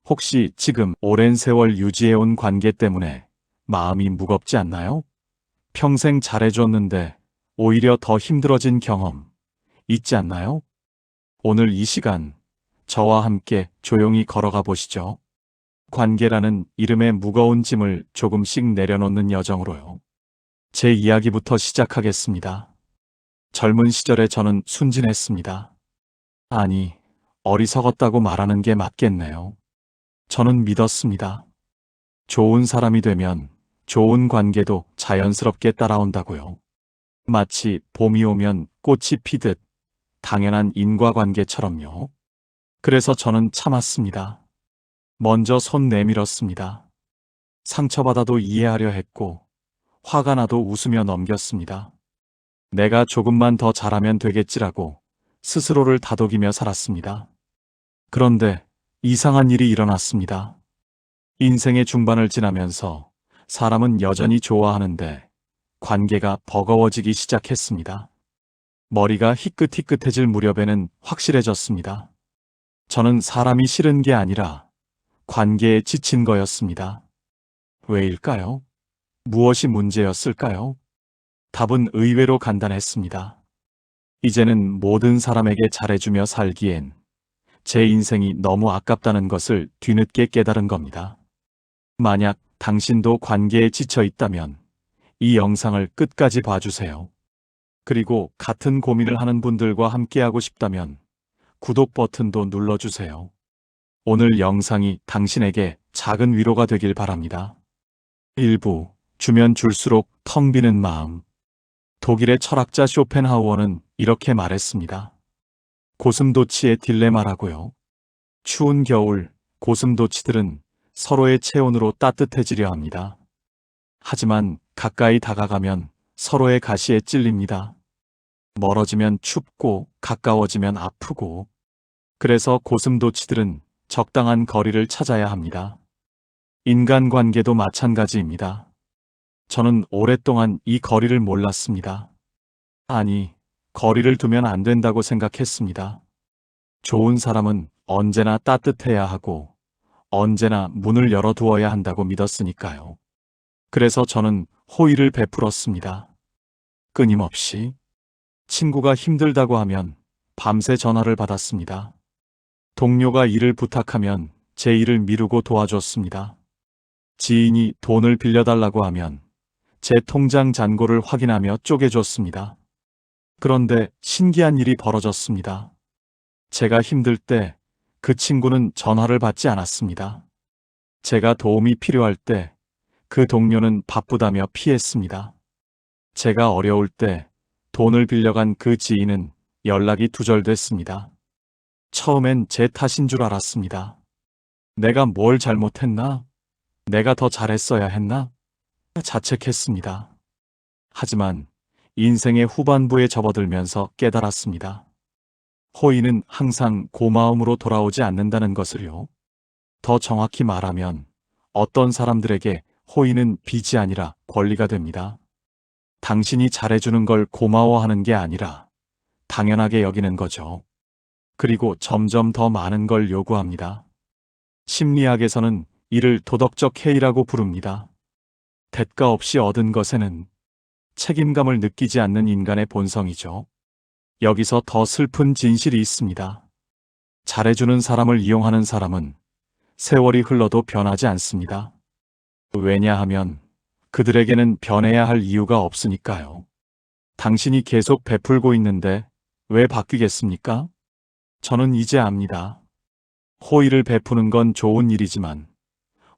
혹시 지금 오랜 세월 유지해온 관계 때문에 마음이 무겁지 않나요? 평생 잘해줬는데 오히려 더 힘들어진 경험 있지 않나요? 오늘 이 시간 저와 함께 조용히 걸어가 보시죠. 관계라는 이름의 무거운 짐을 조금씩 내려놓는 여정으로요. 제 이야기부터 시작하겠습니다. 젊은 시절에 저는 순진했습니다. 아니, 어리석었다고 말하는 게 맞겠네요. 저는 믿었습니다. 좋은 사람이 되면 좋은 관계도 자연스럽게 따라온다고요. 마치 봄이 오면 꽃이 피듯 당연한 인과관계처럼요. 그래서 저는 참았습니다. 먼저 손 내밀었습니다. 상처받아도 이해하려 했고, 화가 나도 웃으며 넘겼습니다. 내가 조금만 더 잘하면 되겠지라고 스스로를 다독이며 살았습니다. 그런데 이상한 일이 일어났습니다. 인생의 중반을 지나면서 사람은 여전히 좋아하는데 관계가 버거워지기 시작했습니다. 머리가 희끗희끗해질 무렵에는 확실해졌습니다. 저는 사람이 싫은 게 아니라 관계에 지친 거였습니다. 왜일까요? 무엇이 문제였을까요? 답은 의외로 간단했습니다. 이제는 모든 사람에게 잘해주며 살기엔 제 인생이 너무 아깝다는 것을 뒤늦게 깨달은 겁니다. 만약 당신도 관계에 지쳐 있다면 이 영상을 끝까지 봐주세요. 그리고 같은 고민을 하는 분들과 함께하고 싶다면 구독 버튼도 눌러주세요. 오늘 영상이 당신에게 작은 위로가 되길 바랍니다. 1부, 주면 줄수록 텅 비는 마음. 독일의 철학자 쇼펜하우어는 이렇게 말했습니다. 고슴도치의 딜레마라고요. 추운 겨울, 고슴도치들은 서로의 체온으로 따뜻해지려 합니다. 하지만 가까이 다가가면 서로의 가시에 찔립니다. 멀어지면 춥고 가까워지면 아프고, 그래서 고슴도치들은 적당한 거리를 찾아야 합니다. 인간관계도 마찬가지입니다. 저는 오랫동안 이 거리를 몰랐습니다. 아니, 거리를 두면 안 된다고 생각했습니다. 좋은 사람은 언제나 따뜻해야 하고 언제나 문을 열어두어야 한다고 믿었으니까요. 그래서 저는 호의를 베풀었습니다. 끊임없이. 친구가 힘들다고 하면 밤새 전화를 받았습니다. 동료가 일을 부탁하면 제 일을 미루고 도와줬습니다. 지인이 돈을 빌려달라고 하면 제 통장 잔고를 확인하며 쪼개줬습니다. 그런데 신기한 일이 벌어졌습니다. 제가 힘들 때 그 친구는 전화를 받지 않았습니다. 제가 도움이 필요할 때 그 동료는 바쁘다며 피했습니다. 제가 어려울 때 돈을 빌려간 그 지인은 연락이 두절됐습니다. 처음엔 제 탓인 줄 알았습니다. 내가 뭘 잘못했나? 내가 더 잘했어야 했나? 자책했습니다. 하지만 인생의 후반부에 접어들면서 깨달았습니다. 호의는 항상 고마움으로 돌아오지 않는다는 것을요. 더 정확히 말하면 어떤 사람들에게 호의는 빚이 아니라 권리가 됩니다. 당신이 잘해주는 걸 고마워하는 게 아니라 당연하게 여기는 거죠. 그리고 점점 더 많은 걸 요구합니다. 심리학에서는 이를 도덕적 해이라고 부릅니다. 대가 없이 얻은 것에는 책임감을 느끼지 않는 인간의 본성이죠. 여기서 더 슬픈 진실이 있습니다. 잘해주는 사람을 이용하는 사람은 세월이 흘러도 변하지 않습니다. 왜냐하면 그들에게는 변해야 할 이유가 없으니까요. 당신이 계속 베풀고 있는데 왜 바뀌겠습니까? 저는 이제 압니다. 호의를 베푸는 건 좋은 일이지만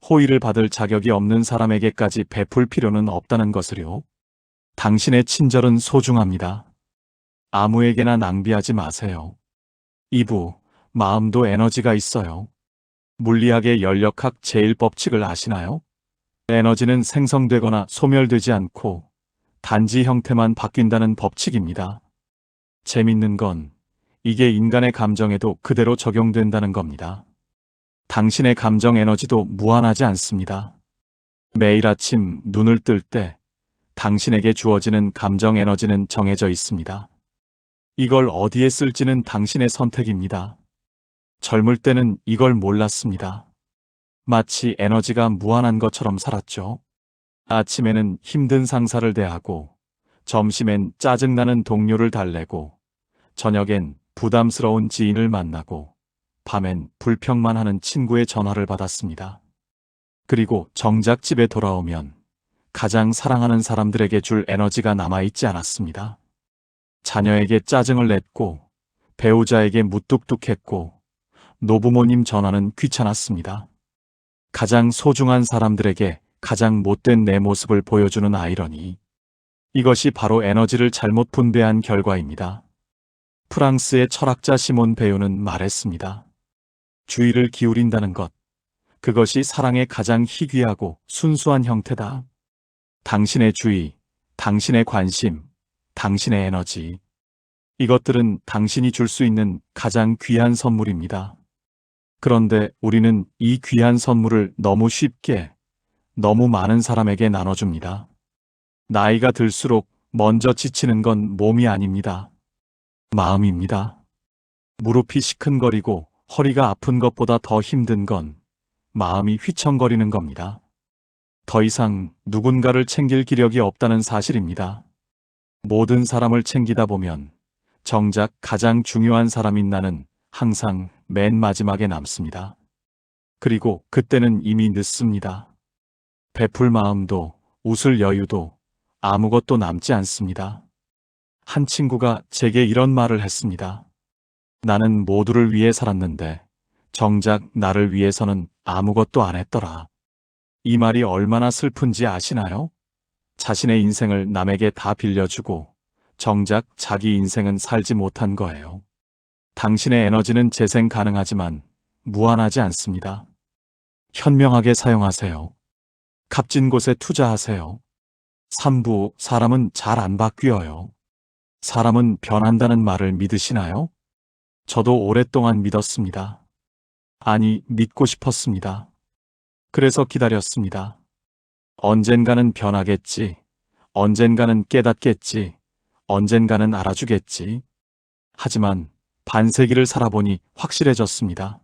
호의를 받을 자격이 없는 사람에게까지 베풀 필요는 없다는 것을요. 당신의 친절은 소중합니다. 아무에게나 낭비하지 마세요. 2부, 마음도 에너지가 있어요. 물리학의 연력학 제1법칙을 아시나요? 에너지는 생성되거나 소멸되지 않고 단지 형태만 바뀐다는 법칙입니다. 재밌는 건 이게 인간의 감정에도 그대로 적용된다는 겁니다. 당신의 감정 에너지도 무한하지 않습니다. 매일 아침 눈을 뜰 때 당신에게 주어지는 감정 에너지는 정해져 있습니다. 이걸 어디에 쓸지는 당신의 선택입니다. 젊을 때는 이걸 몰랐습니다. 마치 에너지가 무한한 것처럼 살았죠. 아침에는 힘든 상사를 대하고, 점심엔 짜증나는 동료를 달래고, 저녁엔 부담스러운 지인을 만나고, 밤엔 불평만 하는 친구의 전화를 받았습니다. 그리고 정작 집에 돌아오면 가장 사랑하는 사람들에게 줄 에너지가 남아있지 않았습니다. 자녀에게 짜증을 냈고, 배우자에게 무뚝뚝했고, 노부모님 전화는 귀찮았습니다. 가장 소중한 사람들에게 가장 못된 내 모습을 보여주는 아이러니. 이것이 바로 에너지를 잘못 분배한 결과입니다. 프랑스의 철학자 시몬 베요는 말했습니다. 주의를 기울인다는 것, 그것이 사랑의 가장 희귀하고 순수한 형태다. 당신의 주의, 당신의 관심, 당신의 에너지. 이것들은 당신이 줄 수 있는 가장 귀한 선물입니다. 그런데 우리는 이 귀한 선물을 너무 쉽게, 너무 많은 사람에게 나눠줍니다. 나이가 들수록 먼저 지치는 건 몸이 아닙니다. 마음입니다. 무릎이 시큰거리고 허리가 아픈 것보다 더 힘든 건 마음이 휘청거리는 겁니다. 더 이상 누군가를 챙길 기력이 없다는 사실입니다. 모든 사람을 챙기다 보면 정작 가장 중요한 사람인 나는 항상 맨 마지막에 남습니다. 그리고 그때는 이미 늦습니다. 베풀 마음도 웃을 여유도 아무것도 남지 않습니다. 한 친구가 제게 이런 말을 했습니다. 나는 모두를 위해 살았는데 정작 나를 위해서는 아무것도 안 했더라. 이 말이 얼마나 슬픈지 아시나요? 자신의 인생을 남에게 다 빌려주고 정작 자기 인생은 살지 못한 거예요. 당신의 에너지는 재생 가능하지만 무한하지 않습니다. 현명하게 사용하세요. 값진 곳에 투자하세요. 3부, 사람은 잘 안 바뀌어요. 사람은 변한다는 말을 믿으시나요? 저도 오랫동안 믿었습니다. 아니, 믿고 싶었습니다. 그래서 기다렸습니다. 언젠가는 변하겠지. 언젠가는 깨닫겠지. 언젠가는 알아주겠지. 하지만 반세기를 살아보니 확실해졌습니다.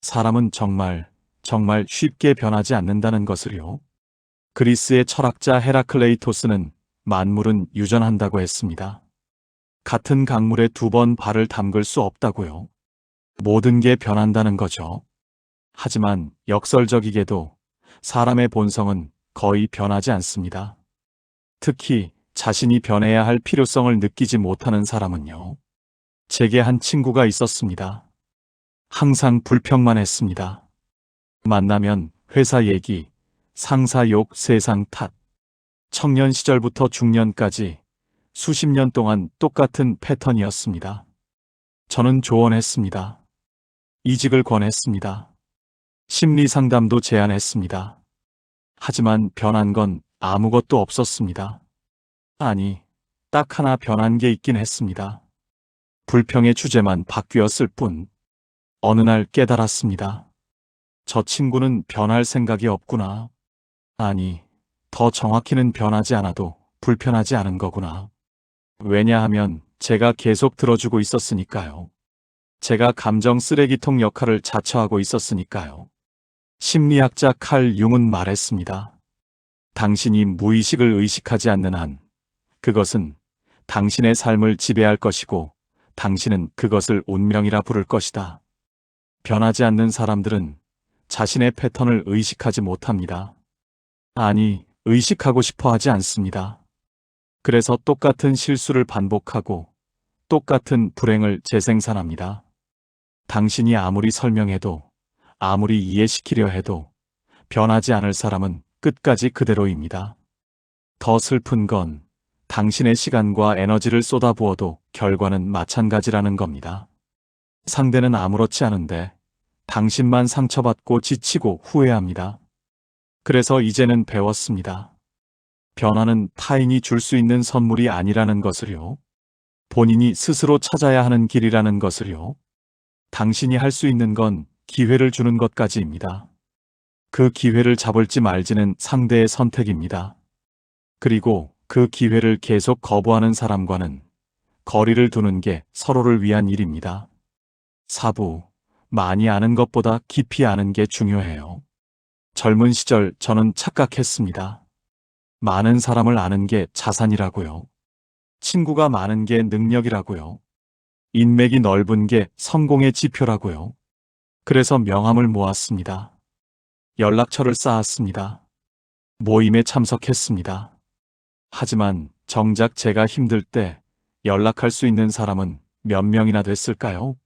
사람은 정말 쉽게 변하지 않는다는 것을요. 그리스의 철학자 헤라클레이토스는 만물은 유전한다고 했습니다. 같은 강물에 2번 발을 담글 수 없다고요. 모든 게 변한다는 거죠. 하지만 역설적이게도 사람의 본성은 거의 변하지 않습니다. 특히 자신이 변해야 할 필요성을 느끼지 못하는 사람은요. 제게 한 친구가 있었습니다. 항상 불평만 했습니다. 만나면 회사 얘기, 상사 욕, 세상 탓. 청년 시절부터 중년까지 수십 년 동안 똑같은 패턴이었습니다. 저는 조언했습니다. 이직을 권했습니다. 심리 상담도 제안했습니다. 하지만 변한 건 아무것도 없었습니다. 아니, 딱 하나 변한 게 있긴 했습니다. 불평의 주제만 바뀌었을 뿐. 어느 날 깨달았습니다. 저 친구는 변할 생각이 없구나. 아니, 더 정확히는 변하지 않아도 불편하지 않은 거구나. 왜냐하면 제가 계속 들어주고 있었으니까요. 제가 감정 쓰레기통 역할을 자처하고 있었으니까요. 심리학자 칼 융은 말했습니다. 당신이 무의식을 의식하지 않는 한, 그것은 당신의 삶을 지배할 것이고 당신은 그것을 운명이라 부를 것이다. 변하지 않는 사람들은 자신의 패턴을 의식하지 못합니다. 아니, 의식하고 싶어 하지 않습니다. 그래서 똑같은 실수를 반복하고 똑같은 불행을 재생산합니다. 당신이 아무리 설명해도 아무리 이해시키려 해도 변하지 않을 사람은 끝까지 그대로입니다. 더 슬픈 건 당신의 시간과 에너지를 쏟아부어도 결과는 마찬가지라는 겁니다. 상대는 아무렇지 않은데 당신만 상처받고 지치고 후회합니다. 그래서 이제는 배웠습니다. 변화는 타인이 줄 수 있는 선물이 아니라는 것을요. 본인이 스스로 찾아야 하는 길이라는 것을요. 당신이 할 수 있는 건 기회를 주는 것까지입니다. 그 기회를 잡을지 말지는 상대의 선택입니다. 그리고 그 기회를 계속 거부하는 사람과는 거리를 두는 게 서로를 위한 일입니다. 4부, 많이 아는 것보다 깊이 아는 게 중요해요. 젊은 시절 저는 착각했습니다. 많은 사람을 아는 게 자산이라고요. 친구가 많은 게 능력이라고요. 인맥이 넓은 게 성공의 지표라고요. 그래서 명함을 모았습니다. 연락처를 쌓았습니다. 모임에 참석했습니다. 하지만 정작 제가 힘들 때 연락할 수 있는 사람은 몇 명이나 됐을까요?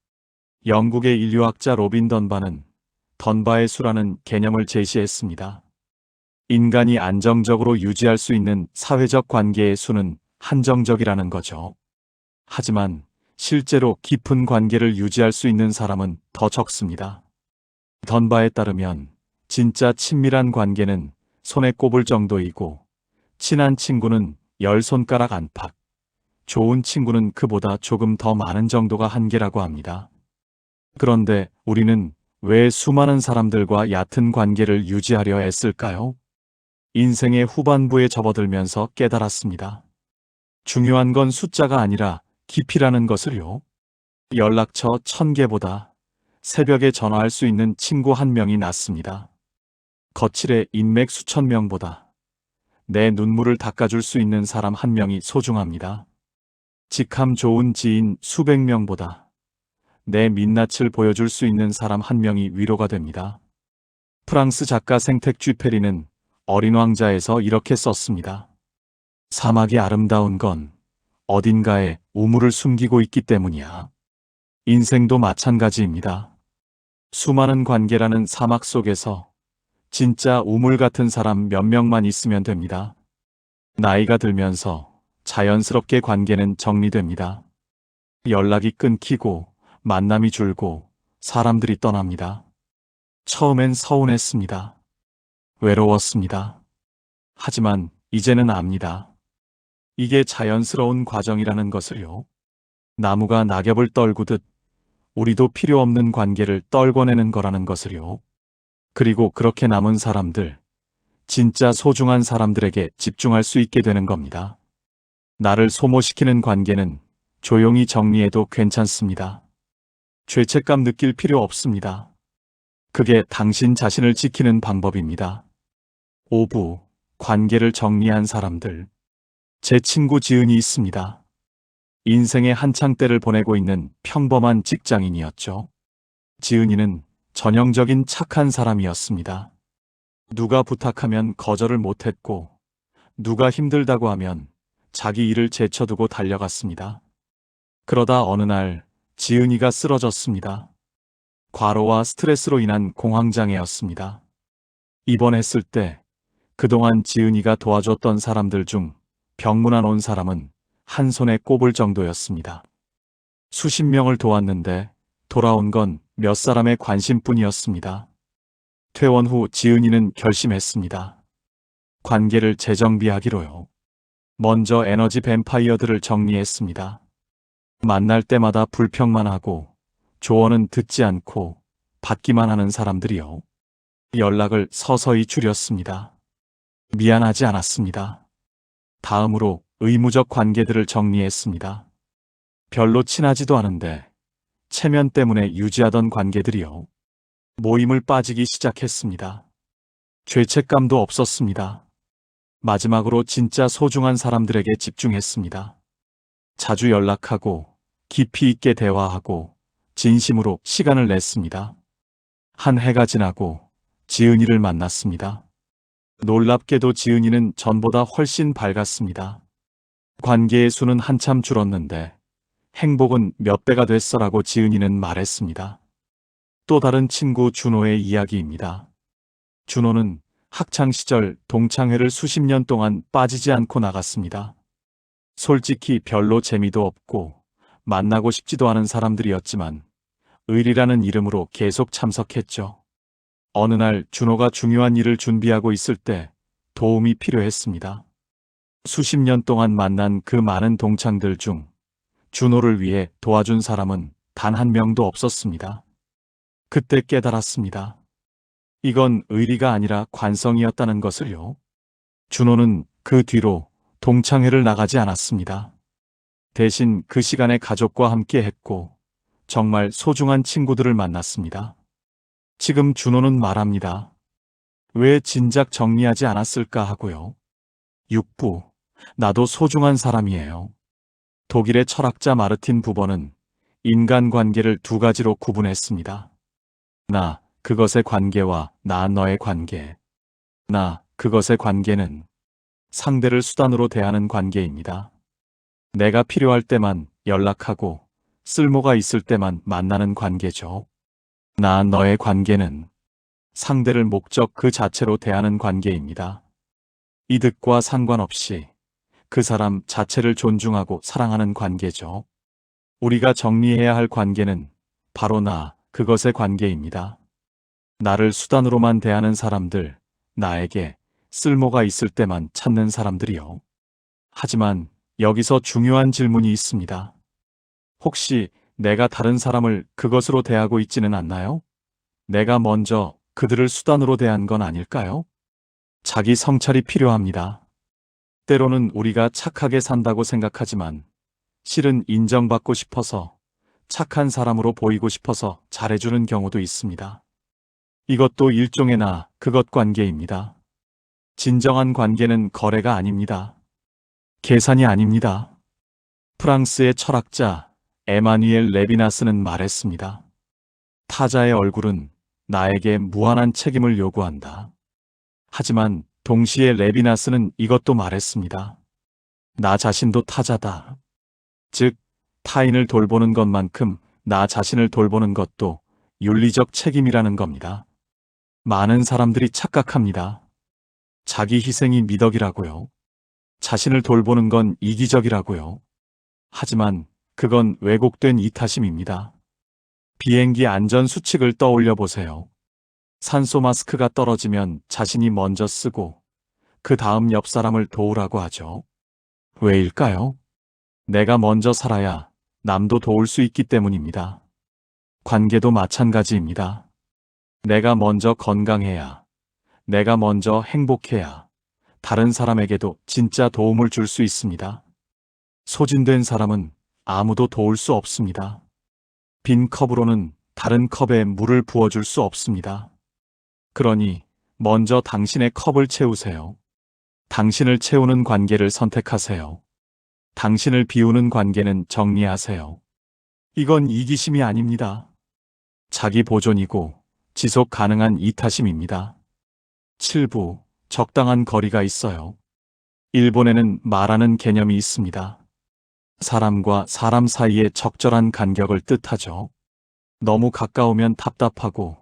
영국의 인류학자 로빈 던바는 던바의 수라는 개념을 제시했습니다. 인간이 안정적으로 유지할 수 있는 사회적 관계의 수는 한정적이라는 거죠. 하지만 실제로 깊은 관계를 유지할 수 있는 사람은 더 적습니다. 던바에 따르면 진짜 친밀한 관계는 손에 꼽을 정도이고 친한 친구는 10손가락 안팎, 좋은 친구는 그보다 조금 더 많은 정도가 한계라고 합니다. 그런데 우리는 왜 수많은 사람들과 얕은 관계를 유지하려 애쓸까요? 인생의 후반부에 접어들면서 깨달았습니다. 중요한 건 숫자가 아니라 깊이라는 것을요. 연락처 1000개보다 새벽에 전화할 수 있는 친구 1명이 낫습니다. 거칠의 인맥 수천 명보다 내 눈물을 닦아줄 수 있는 사람 1명이 소중합니다. 직함 좋은 지인 수백 명보다 내 민낯을 보여줄 수 있는 사람 1명이 위로가 됩니다. 프랑스 작가 생텍쥐페리는 어린 왕자에서 이렇게 썼습니다. 사막이 아름다운 건 어딘가에 우물을 숨기고 있기 때문이야. 인생도 마찬가지입니다. 수많은 관계라는 사막 속에서 진짜 우물 같은 사람 몇 명만 있으면 됩니다. 나이가 들면서 자연스럽게 관계는 정리됩니다. 연락이 끊기고 만남이 줄고 사람들이 떠납니다. 처음엔 서운했습니다. 외로웠습니다. 하지만 이제는 압니다. 이게 자연스러운 과정이라는 것을요. 나무가 낙엽을 떨구듯 우리도 필요 없는 관계를 떨궈내는 거라는 것을요. 그리고 그렇게 남은 사람들, 진짜 소중한 사람들에게 집중할 수 있게 되는 겁니다. 나를 소모시키는 관계는 조용히 정리해도 괜찮습니다. 죄책감 느낄 필요 없습니다. 그게 당신 자신을 지키는 방법입니다. 5부, 관계를 정리한 사람들. 제 친구 지은이 있습니다. 인생의 한창 때를 보내고 있는 평범한 직장인이었죠. 지은이는 전형적인 착한 사람이었습니다. 누가 부탁하면 거절을 못했고, 누가 힘들다고 하면 자기 일을 제쳐두고 달려갔습니다. 그러다 어느 날 지은이가 쓰러졌습니다. 과로와 스트레스로 인한 공황장애였습니다. 입원했을 때 그동안 지은이가 도와줬던 사람들 중 병문안 온 사람은 한 손에 꼽을 정도였습니다. 수십 명을 도왔는데 돌아온 건 몇 사람의 관심뿐이었습니다. 퇴원 후 지은이는 결심했습니다. 관계를 재정비하기로요. 먼저 에너지 뱀파이어들을 정리했습니다. 만날 때마다 불평만 하고 조언은 듣지 않고 받기만 하는 사람들이요. 연락을 서서히 줄였습니다. 미안하지 않았습니다. 다음으로 의무적 관계들을 정리했습니다. 별로 친하지도 않은데 체면 때문에 유지하던 관계들이요. 모임을 빠지기 시작했습니다. 죄책감도 없었습니다. 마지막으로 진짜 소중한 사람들에게 집중했습니다. 자주 연락하고 깊이 있게 대화하고 진심으로 시간을 냈습니다. 한 해가 지나고 지은이를 만났습니다. 놀랍게도 지은이는 전보다 훨씬 밝았습니다. 관계의 수는 한참 줄었는데 행복은 몇 배가 됐어라고 지은이는 말했습니다. 또 다른 친구 준호의 이야기입니다. 준호는 학창시절 동창회를 수십 년 동안 빠지지 않고 나갔습니다. 솔직히 별로 재미도 없고 만나고 싶지도 않은 사람들이었지만 의리라는 이름으로 계속 참석했죠. 어느 날 준호가 중요한 일을 준비하고 있을 때 도움이 필요했습니다. 수십 년 동안 만난 그 많은 동창들 중 준호를 위해 도와준 사람은 단 한 명도 없었습니다. 그때 깨달았습니다. 이건 의리가 아니라 관성이었다는 것을요. 준호는 그 뒤로 동창회를 나가지 않았습니다. 대신 그 시간에 가족과 함께 했고 정말 소중한 친구들을 만났습니다. 지금 준호는 말합니다. 왜 진작 정리하지 않았을까 하고요. 6부. 나도 소중한 사람이에요. 독일의 철학자 마르틴 부버는 인간관계를 두 가지로 구분했습니다. 나, 그것의 관계와 나, 너의 관계. 나, 그것의 관계는 상대를 수단으로 대하는 관계입니다. 내가 필요할 때만 연락하고 쓸모가 있을 때만 만나는 관계죠. 나, 너의 관계는 상대를 목적 그 자체로 대하는 관계입니다. 이득과 상관없이 그 사람 자체를 존중하고 사랑하는 관계죠. 우리가 정리해야 할 관계는 바로 나, 그것의 관계입니다. 나를 수단으로만 대하는 사람들, 나에게 쓸모가 있을 때만 찾는 사람들이요. 하지만 여기서 중요한 질문이 있습니다. 혹시 내가 다른 사람을 그것으로 대하고 있지는 않나요? 내가 먼저 그들을 수단으로 대한 건 아닐까요? 자기 성찰이 필요합니다. 때로는 우리가 착하게 산다고 생각하지만 실은 인정받고 싶어서 착한 사람으로 보이고 싶어서 잘해주는 경우도 있습니다. 이것도 일종의 나, 그것 관계입니다. 진정한 관계는 거래가 아닙니다. 계산이 아닙니다. 프랑스의 철학자 에마뉘엘 레비나스는 말했습니다. 타자의 얼굴은 나에게 무한한 책임을 요구한다. 하지만 동시에 레비나스는 이것도 말했습니다. 나 자신도 타자다. 즉, 타인을 돌보는 것만큼 나 자신을 돌보는 것도 윤리적 책임이라는 겁니다. 많은 사람들이 착각합니다. 자기 희생이 미덕이라고요. 자신을 돌보는 건 이기적이라고요. 하지만 그건 왜곡된 이타심입니다. 비행기 안전 수칙을 떠올려 보세요. 산소 마스크가 떨어지면 자신이 먼저 쓰고 그 다음 옆 사람을 도우라고 하죠. 왜일까요? 내가 먼저 살아야 남도 도울 수 있기 때문입니다. 관계도 마찬가지입니다. 내가 먼저 건강해야, 내가 먼저 행복해야 다른 사람에게도 진짜 도움을 줄 수 있습니다. 소진된 사람은 아무도 도울 수 없습니다. 빈 컵으로는 다른 컵에 물을 부어줄 수 없습니다. 그러니 먼저 당신의 컵을 채우세요. 당신을 채우는 관계를 선택하세요. 당신을 비우는 관계는 정리하세요. 이건 이기심이 아닙니다. 자기 보존이고 지속 가능한 이타심입니다. 7부. 적당한 거리가 있어요. 일본에는 말하는 개념이 있습니다. 사람과 사람 사이의 적절한 간격을 뜻하죠. 너무 가까우면 답답하고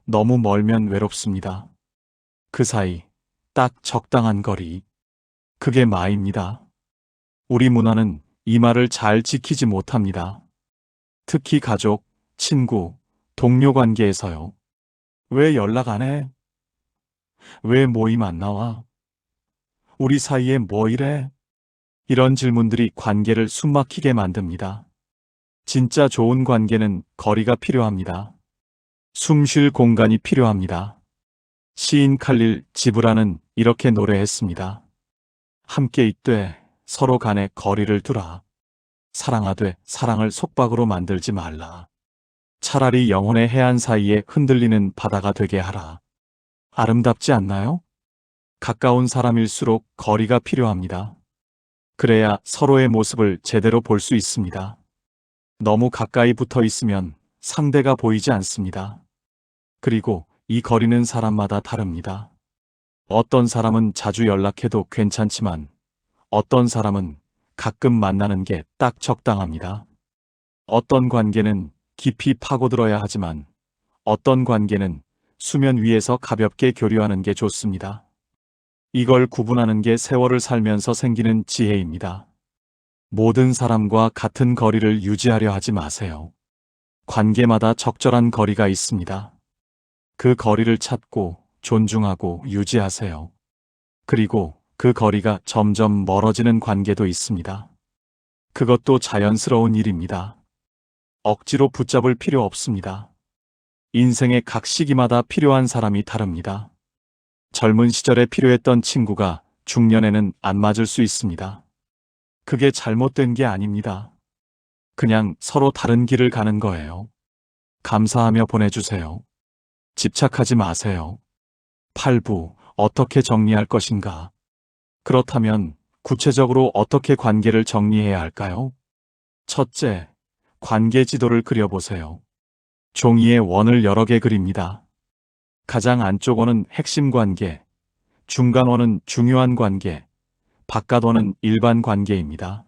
너무 멀면 외롭습니다. 그 사이, 딱 적당한 거리. 그게 마입니다. 우리 문화는 이 말을 잘 지키지 못합니다. 특히 가족, 친구, 동료 관계에서요. 왜 연락 안 해? 왜 모임 안 나와? 우리 사이에 뭐 이래? 이런 질문들이 관계를 숨막히게 만듭니다. 진짜 좋은 관계는 거리가 필요합니다. 숨 쉴 공간이 필요합니다. 시인 칼릴 지브라는 이렇게 노래했습니다. 함께 있되 서로 간에 거리를 두라. 사랑하되 사랑을 속박으로 만들지 말라. 차라리 영혼의 해안 사이에 흔들리는 바다가 되게 하라. 아름답지 않나요? 가까운 사람일수록 거리가 필요합니다. 그래야 서로의 모습을 제대로 볼 수 있습니다. 너무 가까이 붙어 있으면 상대가 보이지 않습니다. 그리고 이 거리는 사람마다 다릅니다. 어떤 사람은 자주 연락해도 괜찮지만 어떤 사람은 가끔 만나는 게 딱 적당합니다. 어떤 관계는 깊이 파고들어야 하지만 어떤 관계는 수면 위에서 가볍게 교류하는 게 좋습니다. 이걸 구분하는 게 세월을 살면서 생기는 지혜입니다. 모든 사람과 같은 거리를 유지하려 하지 마세요. 관계마다 적절한 거리가 있습니다. 그 거리를 찾고 존중하고 유지하세요. 그리고 그 거리가 점점 멀어지는 관계도 있습니다. 그것도 자연스러운 일입니다. 억지로 붙잡을 필요 없습니다. 인생의 각 시기마다 필요한 사람이 다릅니다. 젊은 시절에 필요했던 친구가 중년에는 안 맞을 수 있습니다. 그게 잘못된 게 아닙니다. 그냥 서로 다른 길을 가는 거예요. 감사하며 보내주세요. 집착하지 마세요. 8부, 어떻게 정리할 것인가? 그렇다면 구체적으로 어떻게 관계를 정리해야 할까요? 첫째, 관계 지도를 그려보세요. 종이에 원을 여러 개 그립니다. 가장 안쪽 원은 핵심 관계, 중간 원은 중요한 관계, 바깥 원은 일반 관계입니다.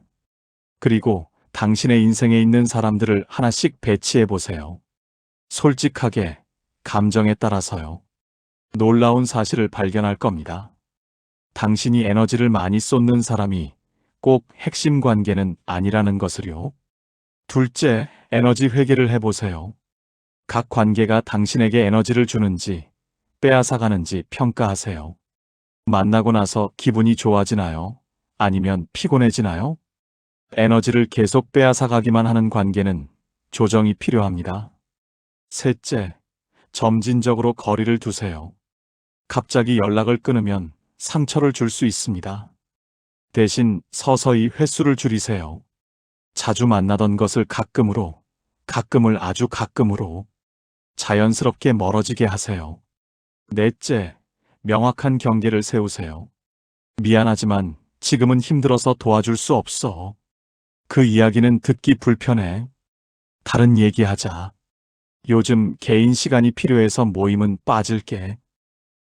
그리고 당신의 인생에 있는 사람들을 하나씩 배치해 보세요. 솔직하게, 감정에 따라서요. 놀라운 사실을 발견할 겁니다. 당신이 에너지를 많이 쏟는 사람이 꼭 핵심 관계는 아니라는 것을요. 둘째, 에너지 회계를 해보세요. 각 관계가 당신에게 에너지를 주는지 빼앗아가는지 평가하세요. 만나고 나서 기분이 좋아지나요? 아니면 피곤해지나요? 에너지를 계속 빼앗아가기만 하는 관계는 조정이 필요합니다. 셋째, 점진적으로 거리를 두세요. 갑자기 연락을 끊으면 상처를 줄 수 있습니다. 대신 서서히 횟수를 줄이세요. 자주 만나던 것을 가끔으로, 가끔을 아주 가끔으로 자연스럽게 멀어지게 하세요. 넷째, 명확한 경계를 세우세요. 미안하지만 지금은 힘들어서 도와줄 수 없어. 그 이야기는 듣기 불편해. 다른 얘기하자. 요즘 개인 시간이 필요해서 모임은 빠질게.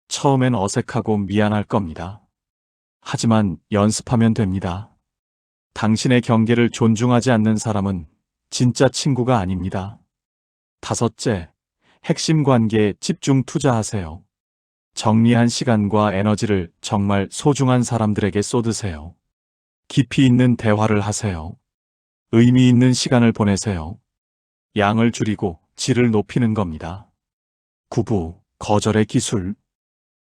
처음엔 어색하고 미안할 겁니다. 하지만 연습하면 됩니다. 당신의 경계를 존중하지 않는 사람은 진짜 친구가 아닙니다. 다섯째, 핵심 관계에 집중 투자하세요. 정리한 시간과 에너지를 정말 소중한 사람들에게 쏟으세요. 깊이 있는 대화를 하세요. 의미 있는 시간을 보내세요. 양을 줄이고 질을 높이는 겁니다. 9부, 거절의 기술.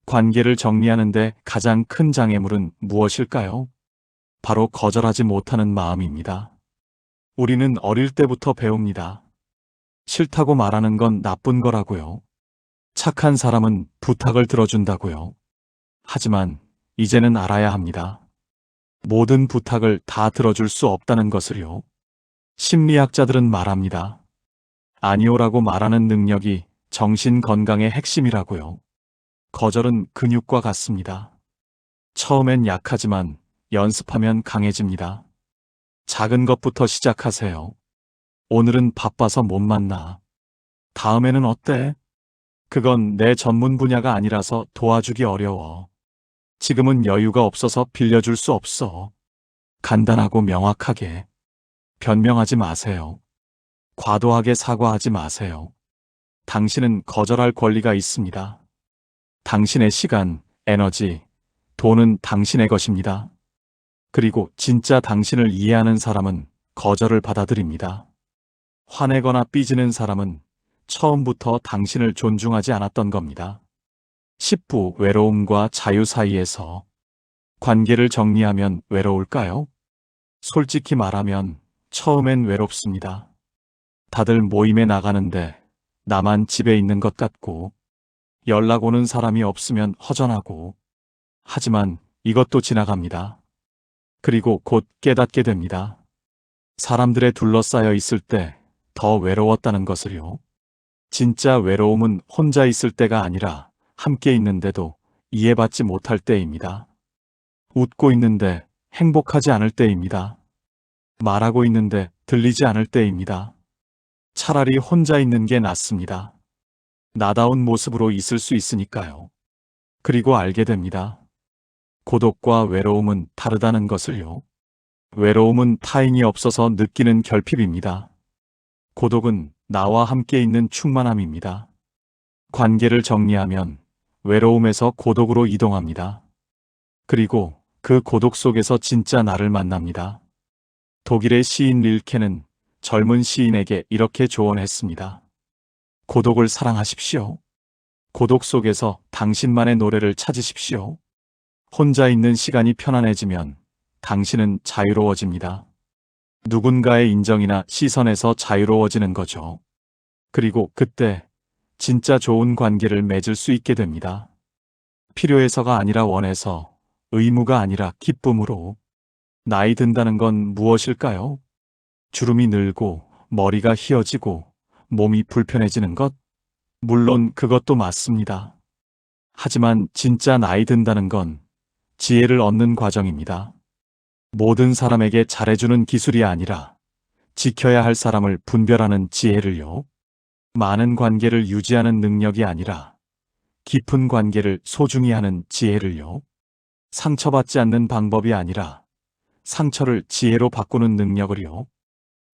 관계를 정리하는데 가장 큰 장애물은 무엇일까요? 바로 거절하지 못하는 마음입니다. 우리는 어릴 때부터 배웁니다. 싫다고 말하는 건 나쁜 거라고요. 착한 사람은 부탁을 들어준다고요. 하지만 이제는 알아야 합니다. 모든 부탁을 다 들어줄 수 없다는 것을요. 심리학자들은 말합니다. 아니오라고 말하는 능력이 정신 건강의 핵심이라고요. 거절은 근육과 같습니다. 처음엔 약하지만 연습하면 강해집니다. 작은 것부터 시작하세요. 오늘은 바빠서 못 만나. 다음에는 어때? 그건 내 전문 분야가 아니라서 도와주기 어려워. 지금은 여유가 없어서 빌려줄 수 없어. 간단하고 명확하게. 변명하지 마세요. 과도하게 사과하지 마세요. 당신은 거절할 권리가 있습니다. 당신의 시간, 에너지, 돈은 당신의 것입니다. 그리고 진짜 당신을 이해하는 사람은 거절을 받아들입니다. 화내거나 삐지는 사람은 처음부터 당신을 존중하지 않았던 겁니다. 10부, 외로움과 자유 사이에서. 관계를 정리하면 외로울까요? 솔직히 말하면 처음엔 외롭습니다. 다들 모임에 나가는데 나만 집에 있는 것 같고, 연락 오는 사람이 없으면 허전하고, 하지만 이것도 지나갑니다. 그리고 곧 깨닫게 됩니다. 사람들에 둘러싸여 있을 때 더 외로웠다는 것을요. 진짜 외로움은 혼자 있을 때가 아니라 함께 있는데도 이해받지 못할 때입니다. 웃고 있는데 행복하지 않을 때입니다. 말하고 있는데 들리지 않을 때입니다. 차라리 혼자 있는 게 낫습니다. 나다운 모습으로 있을 수 있으니까요. 그리고 알게 됩니다. 고독과 외로움은 다르다는 것을요. 외로움은 타인이 없어서 느끼는 결핍입니다. 고독은 나와 함께 있는 충만함입니다. 관계를 정리하면 외로움에서 고독으로 이동합니다. 그리고 그 고독 속에서 진짜 나를 만납니다. 독일의 시인 릴케는 젊은 시인에게 이렇게 조언했습니다. 고독을 사랑하십시오. 고독 속에서 당신만의 노래를 찾으십시오. 혼자 있는 시간이 편안해지면 당신은 자유로워집니다. 누군가의 인정이나 시선에서 자유로워지는 거죠. 그리고 그때 진짜 좋은 관계를 맺을 수 있게 됩니다. 필요해서가 아니라 원해서, 의무가 아니라 기쁨으로. 나이 든다는 건 무엇일까요? 주름이 늘고 머리가 휘어지고 몸이 불편해지는 것? 물론 그것도 맞습니다. 하지만 진짜 나이 든다는 건 지혜를 얻는 과정입니다. 모든 사람에게 잘해주는 기술이 아니라 지켜야 할 사람을 분별하는 지혜를요. 많은 관계를 유지하는 능력이 아니라 깊은 관계를 소중히 하는 지혜를요. 상처받지 않는 방법이 아니라 상처를 지혜로 바꾸는 능력을요.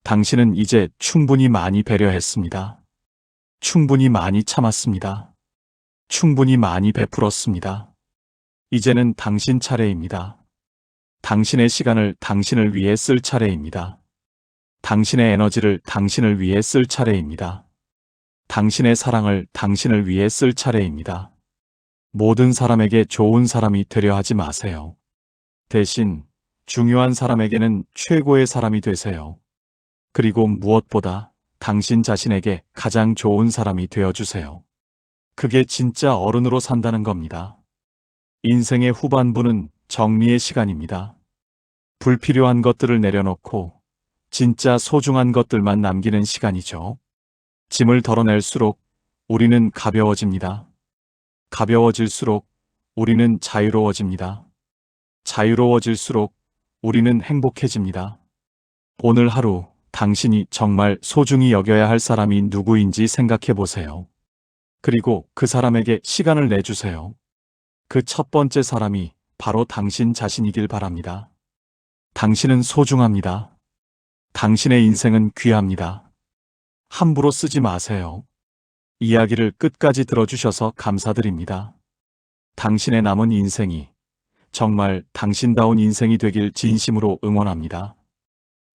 당신은 이제 충분히 많이 배려했습니다. 충분히 많이 참았습니다. 충분히 많이 베풀었습니다. 이제는 당신 차례입니다. 당신의 시간을 당신을 위해 쓸 차례입니다. 당신의 에너지를 당신을 위해 쓸 차례입니다. 당신의 사랑을 당신을 위해 쓸 차례입니다. 모든 사람에게 좋은 사람이 되려 하지 마세요. 대신 중요한 사람에게는 최고의 사람이 되세요. 그리고 무엇보다 당신 자신에게 가장 좋은 사람이 되어주세요. 그게 진짜 어른으로 산다는 겁니다. 인생의 후반부는 정리의 시간입니다. 불필요한 것들을 내려놓고 진짜 소중한 것들만 남기는 시간이죠. 짐을 덜어낼수록 우리는 가벼워집니다. 가벼워질수록 우리는 자유로워집니다. 자유로워질수록 우리는 행복해집니다. 오늘 하루 당신이 정말 소중히 여겨야 할 사람이 누구인지 생각해 보세요. 그리고 그 사람에게 시간을 내주세요. 그 첫 번째 사람이 바로 당신 자신이길 바랍니다. 당신은 소중합니다. 당신의 인생은 귀합니다. 함부로 쓰지 마세요. 이야기를 끝까지 들어주셔서 감사드립니다. 당신의 남은 인생이 정말 당신다운 인생이 되길 진심으로 응원합니다.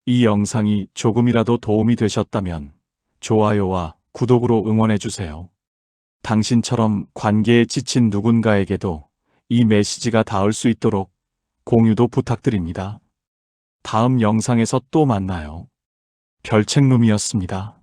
이 영상이 조금이라도 도움이 되셨다면 좋아요와 구독으로 응원해주세요. 당신처럼 관계에 지친 누군가에게도 이 메시지가 닿을 수 있도록 공유도 부탁드립니다. 다음 영상에서 또 만나요. 별책룸이었습니다.